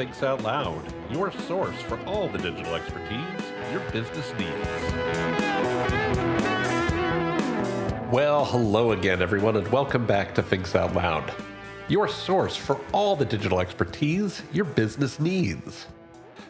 Thinks Out Loud, your source for all the digital expertise your business needs. Well, hello again, everyone, and welcome back to Thinks Out Loud, your source for all the digital expertise your business needs.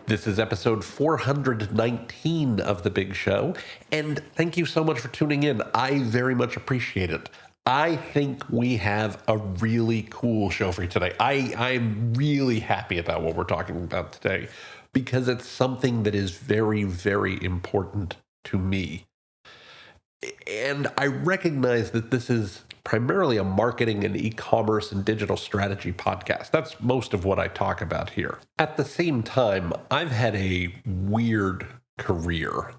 This is episode 419 of The Big Show, and thank you so much for tuning in. I very much appreciate it. I think we have a really cool show for you today. I'm really happy about what we're talking about today because it's something that is very, very important to me. And I recognize that this is primarily a marketing and e-commerce and digital strategy podcast. That's most of what I talk about here. At the same time, I've had a weird career.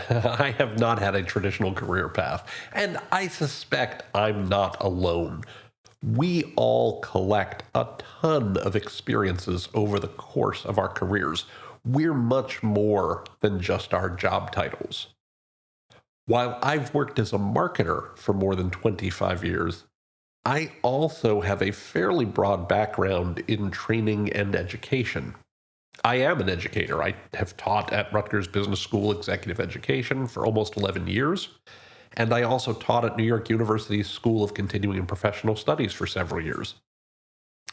I have not had a traditional career path, and I suspect I'm not alone. We all collect a ton of experiences over the course of our careers. We're much more than just our job titles. While I've worked as a marketer for more than 25 years, I also have a fairly broad background in training and education. I am an educator. I have taught at Rutgers Business School Executive Education for almost 11 years, and I also taught at New York University's School of Continuing and Professional Studies for several years.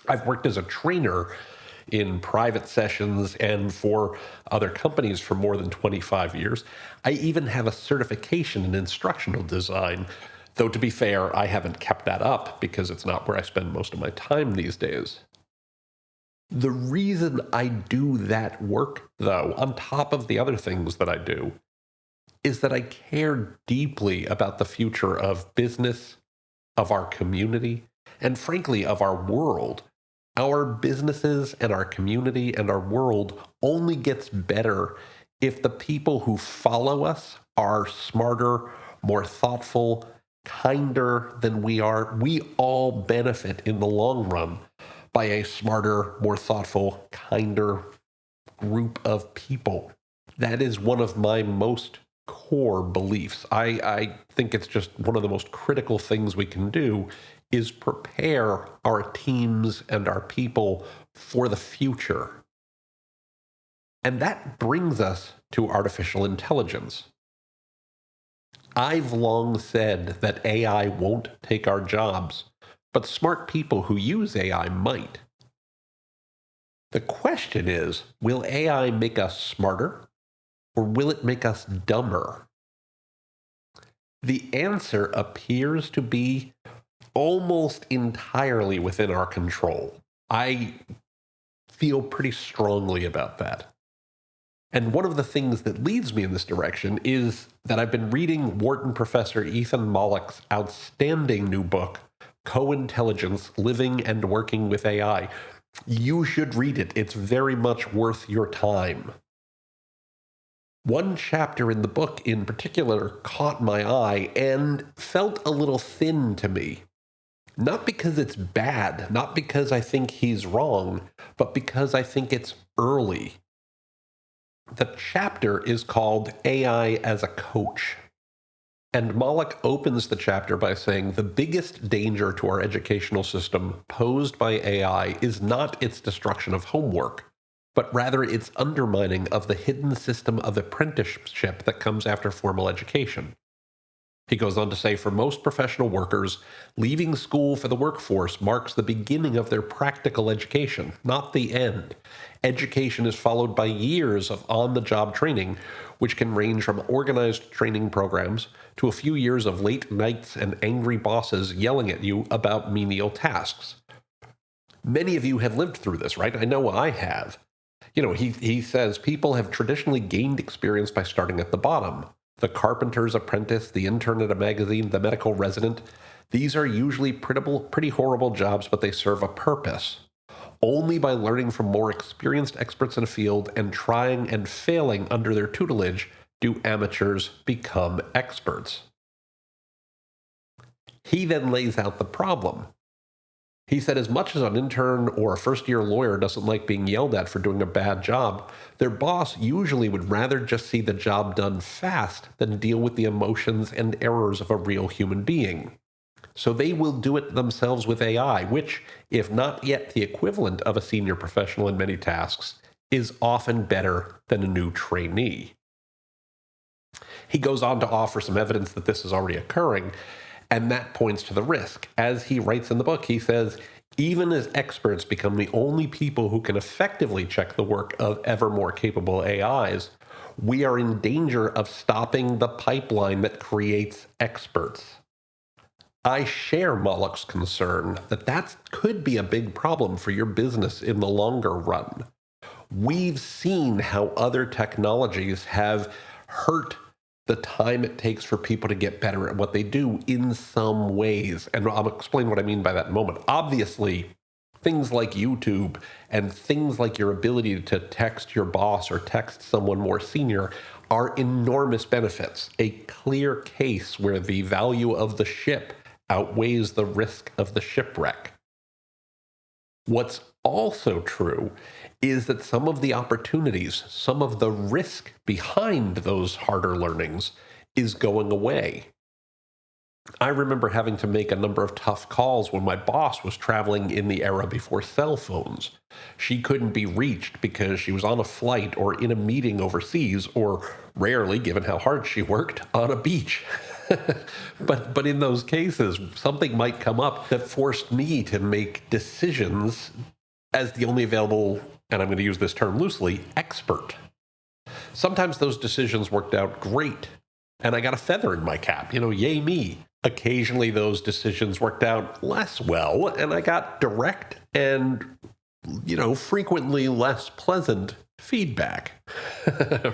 I've worked as a trainer in private sessions and for other companies for more than 25 years. I even have a certification in instructional design, though to be fair, I haven't kept that up because it's not where I spend most of my time these days. The reason I do that work, though, on top of the other things that I do, is that I care deeply about the future of business, of our community, and frankly, of our world. Our businesses and our community and our world only gets better if the people who follow us are smarter, more thoughtful, kinder than we are. We all benefit in the long run by a smarter, more thoughtful, kinder group of people. That is one of my most core beliefs. I think it's just one of the most critical things we can do is prepare our teams and our people for the future. And that brings us to artificial intelligence. I've long said that AI won't take our jobs, but smart people who use AI might. The question is, will AI make us smarter, or will it make us dumber? The answer appears to be almost entirely within our control. I feel pretty strongly about that. And one of the things that leads me in this direction is that I've been reading Wharton professor Ethan Mollick's outstanding new book, Co-Intelligence, Living and Working with AI. You should read it. It's very much worth your time. One chapter in the book in particular caught my eye and felt a little thin to me. Not because it's bad, not because I think he's wrong, but because I think it's early. The chapter is called AI as a Coach. And Mollick opens the chapter by saying the biggest danger to our educational system posed by AI is not its destruction of homework, but rather its undermining of the hidden system of apprenticeship that comes after formal education. He goes on to say, for most professional workers, leaving school for the workforce marks the beginning of their practical education, not the end. Education is followed by years of on-the-job training, which can range from organized training programs to a few years of late nights and angry bosses yelling at you about menial tasks. Many of you have lived through this, right? I know I have. He says people have traditionally gained experience by starting at the bottom. The carpenter's apprentice, the intern at a magazine, the medical resident. These are usually pretty horrible jobs, but they serve a purpose. Only by learning from more experienced experts in a field and trying and failing under their tutelage do amateurs become experts. He then lays out the problem. He said as much as an intern or a first-year lawyer doesn't like being yelled at for doing a bad job, their boss usually would rather just see the job done fast than deal with the emotions and errors of a real human being. So they will do it themselves with AI, which, if not yet the equivalent of a senior professional in many tasks, is often better than a new trainee. He goes on to offer some evidence that this is already occurring, and that points to the risk. As he writes in the book, he says, even as experts become the only people who can effectively check the work of ever more capable AIs, we are in danger of stopping the pipeline that creates experts. I share Moloch's concern that that could be a big problem for your business in the longer run. We've seen how other technologies have hurt the time it takes for people to get better at what they do in some ways. And I'll explain what I mean by that in a moment. Obviously, things like YouTube and things like your ability to text your boss or text someone more senior are enormous benefits. A clear case where the value of the ship outweighs the risk of the shipwreck. What's also true is that some of the opportunities, some of the risk behind those harder learnings is going away. I remember having to make a number of tough calls when my boss was traveling in the era before cell phones. She couldn't be reached because she was on a flight or in a meeting overseas, or rarely, given how hard she worked, on a beach. But in those cases, something might come up that forced me to make decisions as the only available, and I'm going to use this term loosely, expert. Sometimes those decisions worked out great, and I got a feather in my cap, yay me. Occasionally those decisions worked out less well, and I got direct and, frequently less pleasant feedback,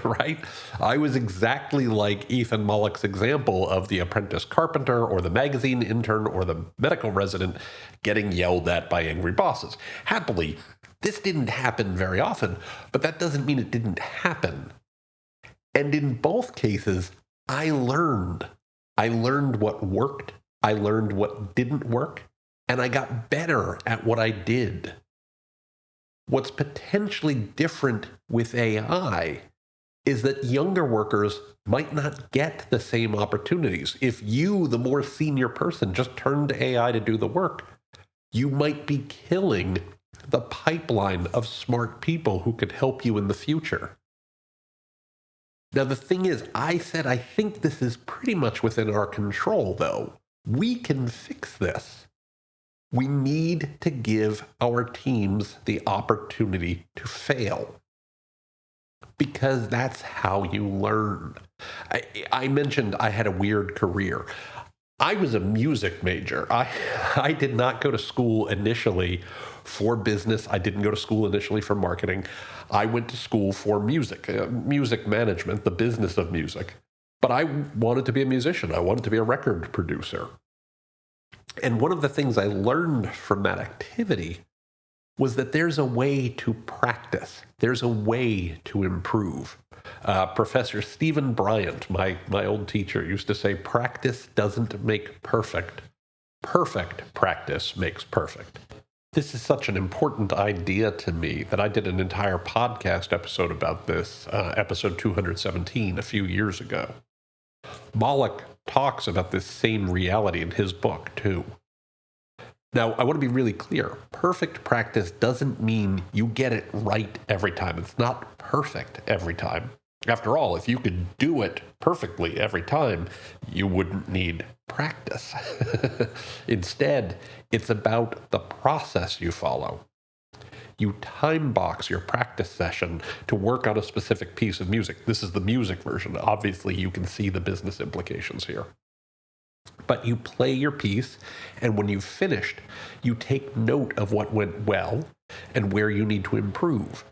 right? I was exactly like Ethan Moloch's example of the apprentice carpenter or the magazine intern or the medical resident getting yelled at by angry bosses. Happily, this didn't happen very often, but that doesn't mean it didn't happen. And in both cases, I learned. I learned what worked, I learned what didn't work, and I got better at what I did. What's potentially different with AI is that younger workers might not get the same opportunities. If you, the more senior person, just turned to AI to do the work, you might be killing the pipeline of smart people who could help you in the future. Now, the thing is, I think this is pretty much within our control, though. We can fix this. We need to give our teams the opportunity to fail, because that's how you learn. I mentioned I had a weird career. I was a music major. I did not go to school initially for business. I didn't go to school initially for marketing. I went to school for music, music management, the business of music. But I wanted to be a musician. I wanted to be a record producer. And one of the things I learned from that activity was that there's a way to practice. There's a way to improve. Professor Stephen Bryant, my old teacher, used to say, practice doesn't make perfect. Perfect practice makes perfect. This is such an important idea to me that I did an entire podcast episode about this, episode 217, a few years ago. Moloch talks about this same reality in his book, too. Now, I want to be really clear. Perfect practice doesn't mean you get it right every time. It's not perfect every time. After all, if you could do it perfectly every time, you wouldn't need practice. Instead, it's about the process you follow. You time box your practice session to work on a specific piece of music. This is the music version. Obviously, you can see the business implications here. But you play your piece, and when you've finished, you take note of what went well and where you need to improve.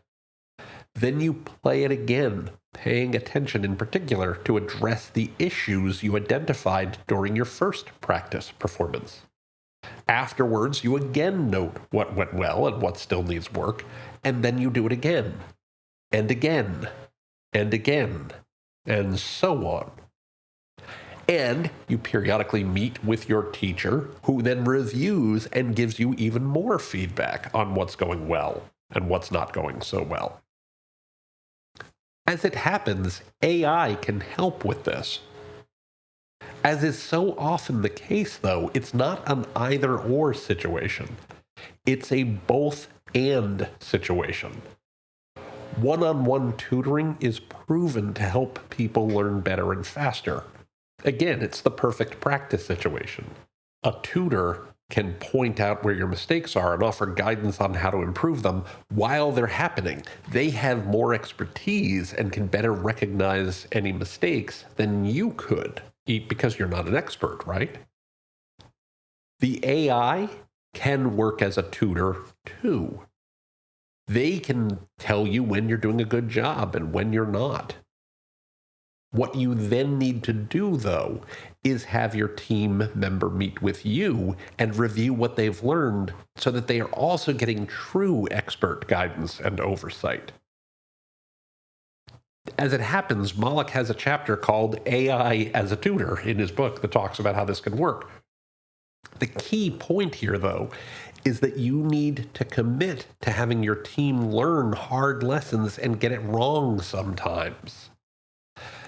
Then you play it again, paying attention in particular to address the issues you identified during your first practice performance. Afterwards, you again note what went well and what still needs work, and then you do it again, and again, and again, and so on. And you periodically meet with your teacher, who then reviews and gives you even more feedback on what's going well and what's not going so well. As it happens, AI can help with this. As is so often the case, though, it's not an either or situation. It's a both and situation. One-on-one tutoring is proven to help people learn better and faster. Again, it's the perfect practice situation. A tutor can point out where your mistakes are and offer guidance on how to improve them while they're happening. They have more expertise and can better recognize any mistakes than you could, because you're not an expert, right? The AI can work as a tutor too. They can tell you when you're doing a good job and when you're not. What you then need to do, though, is have your team member meet with you and review what they've learned so that they are also getting true expert guidance and oversight. As it happens, Moloch has a chapter called AI as a Tutor in his book that talks about how this can work. The key point here, though, is that you need to commit to having your team learn hard lessons and get it wrong sometimes.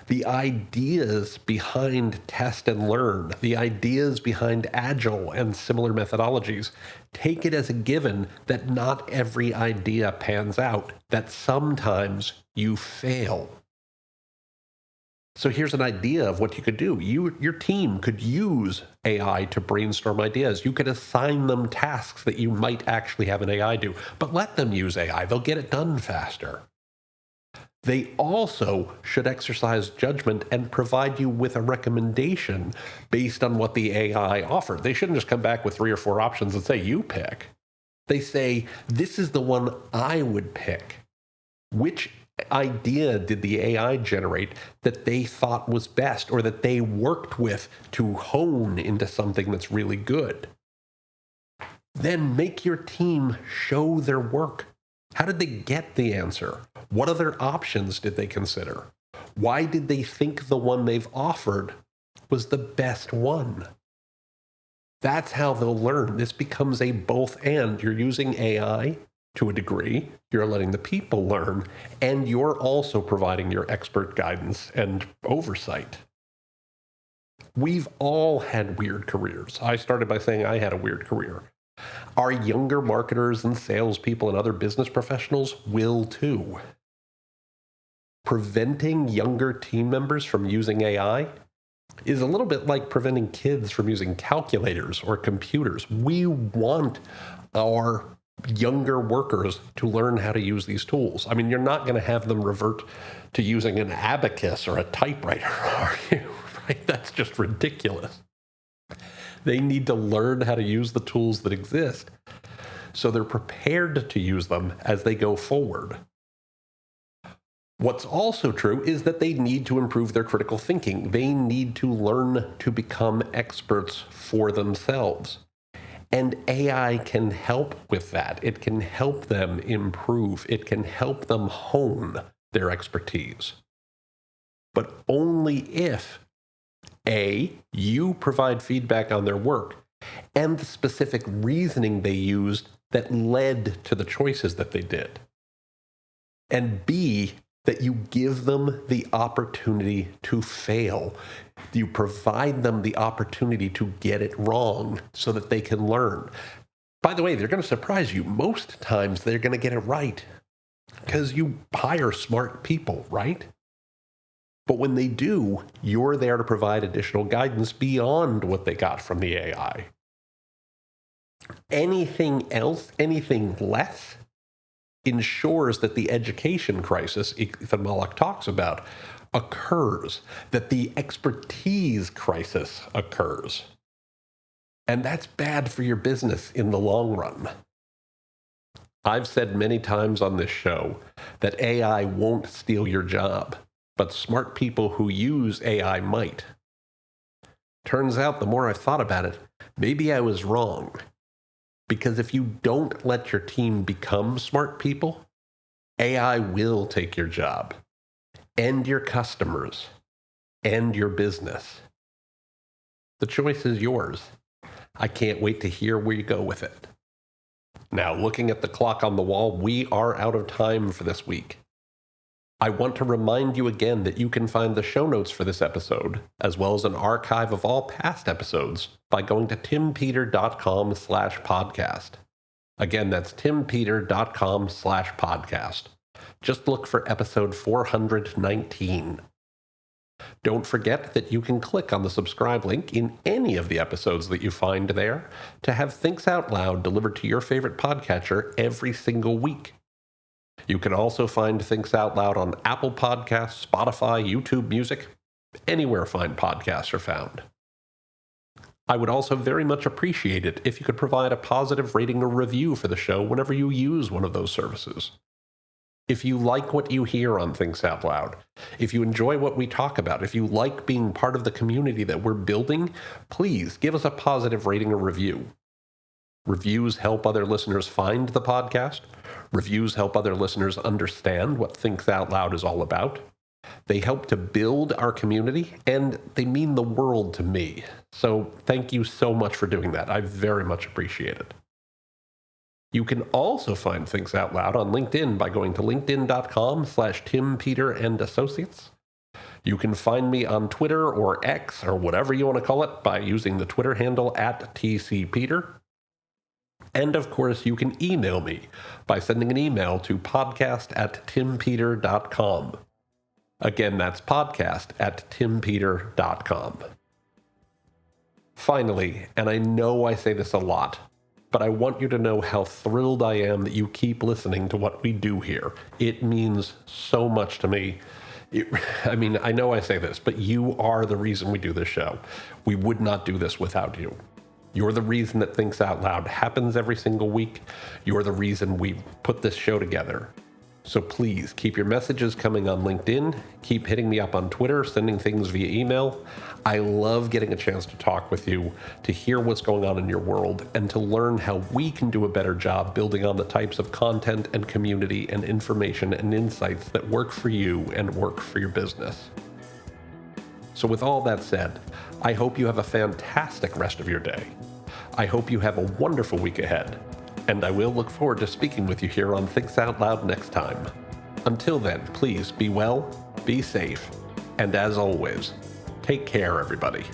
The ideas behind test and learn, the ideas behind agile and similar methodologies, take it as a given that not every idea pans out, that sometimes you fail. So here's an idea of what you could do. Your team could use AI to brainstorm ideas. You could assign them tasks that you might actually have an AI do, but let them use AI. They'll get it done faster. They also should exercise judgment and provide you with a recommendation based on what the AI offered. They shouldn't just come back with 3 or 4 options and say, you pick. They say, this is the one I would pick. Which idea did the AI generate that they thought was best or that they worked with to hone into something that's really good? Then make your team show their work. How did they get the answer? What other options did they consider? Why did they think the one they've offered was the best one? That's how they'll learn. This becomes a both and. You're using AI to a degree, you're letting the people learn, and you're also providing your expert guidance and oversight. We've all had weird careers. I started by saying I had a weird career. Our younger marketers and salespeople and other business professionals will too. Preventing younger team members from using AI is a little bit like preventing kids from using calculators or computers. We want our younger workers to learn how to use these tools. I mean, you're not going to have them revert to using an abacus or a typewriter, are you? Right? That's just ridiculous. They need to learn how to use the tools that exist so they're prepared to use them as they go forward. What's also true is that they need to improve their critical thinking. They need to learn to become experts for themselves. And AI can help with that. It can help them improve. It can help them hone their expertise. But only if A, you provide feedback on their work and the specific reasoning they used that led to the choices that they did. And B, that you give them the opportunity to fail. You provide them the opportunity to get it wrong so that they can learn. By the way, they're going to surprise you. Most times they're going to get it right because you hire smart people, right? But when they do, you're there to provide additional guidance beyond what they got from the AI. Anything else, anything less, ensures that the education crisis Ethan Moloch talks about occurs, that the expertise crisis occurs. And that's bad for your business in the long run. I've said many times on this show that AI won't steal your job, but smart people who use AI might. Turns out the more I've thought about it, maybe I was wrong. Because if you don't let your team become smart people, AI will take your job, and your customers, and your business. The choice is yours. I can't wait to hear where you go with it. Now, looking at the clock on the wall, we are out of time for this week. I want to remind you again that you can find the show notes for this episode, as well as an archive of all past episodes, by going to timpeter.com/podcast. Again, that's timpeter.com/podcast. Just look for episode 419. Don't forget that you can click on the subscribe link in any of the episodes that you find there to have Thinks Out Loud delivered to your favorite podcatcher every single week. You can also find Thinks Out Loud on Apple Podcasts, Spotify, YouTube Music, anywhere fine podcasts are found. I would also very much appreciate it if you could provide a positive rating or review for the show whenever you use one of those services. If you like what you hear on Thinks Out Loud, if you enjoy what we talk about, if you like being part of the community that we're building, please give us a positive rating or review. Reviews help other listeners find the podcast. Reviews help other listeners understand what Thinks Out Loud is all about. They help to build our community, and they mean the world to me. So thank you so much for doing that. I very much appreciate it. You can also find Thinks Out Loud on LinkedIn by going to linkedin.com/timpeterandassociates. You can find me on Twitter or X or whatever you want to call it by using the Twitter handle @TCPeter. And of course, you can email me by sending an email to podcast@timpeter.com. Again, that's podcast@timpeter.com. Finally, and I know I say this a lot, but I want you to know how thrilled I am that you keep listening to what we do here. It means so much to me. I know I say this, but you are the reason we do this show. We would not do this without you. You're the reason that Thinks Out Loud happens every single week. You're the reason we put this show together. So please keep your messages coming on LinkedIn. Keep hitting me up on Twitter, sending things via email. I love getting a chance to talk with you, to hear what's going on in your world, and to learn how we can do a better job building on the types of content and community and information and insights that work for you and work for your business. So with all that said, I hope you have a fantastic rest of your day. I hope you have a wonderful week ahead, and I will look forward to speaking with you here on Thinks Out Loud next time. Until then, please be well, be safe, and as always, take care, everybody.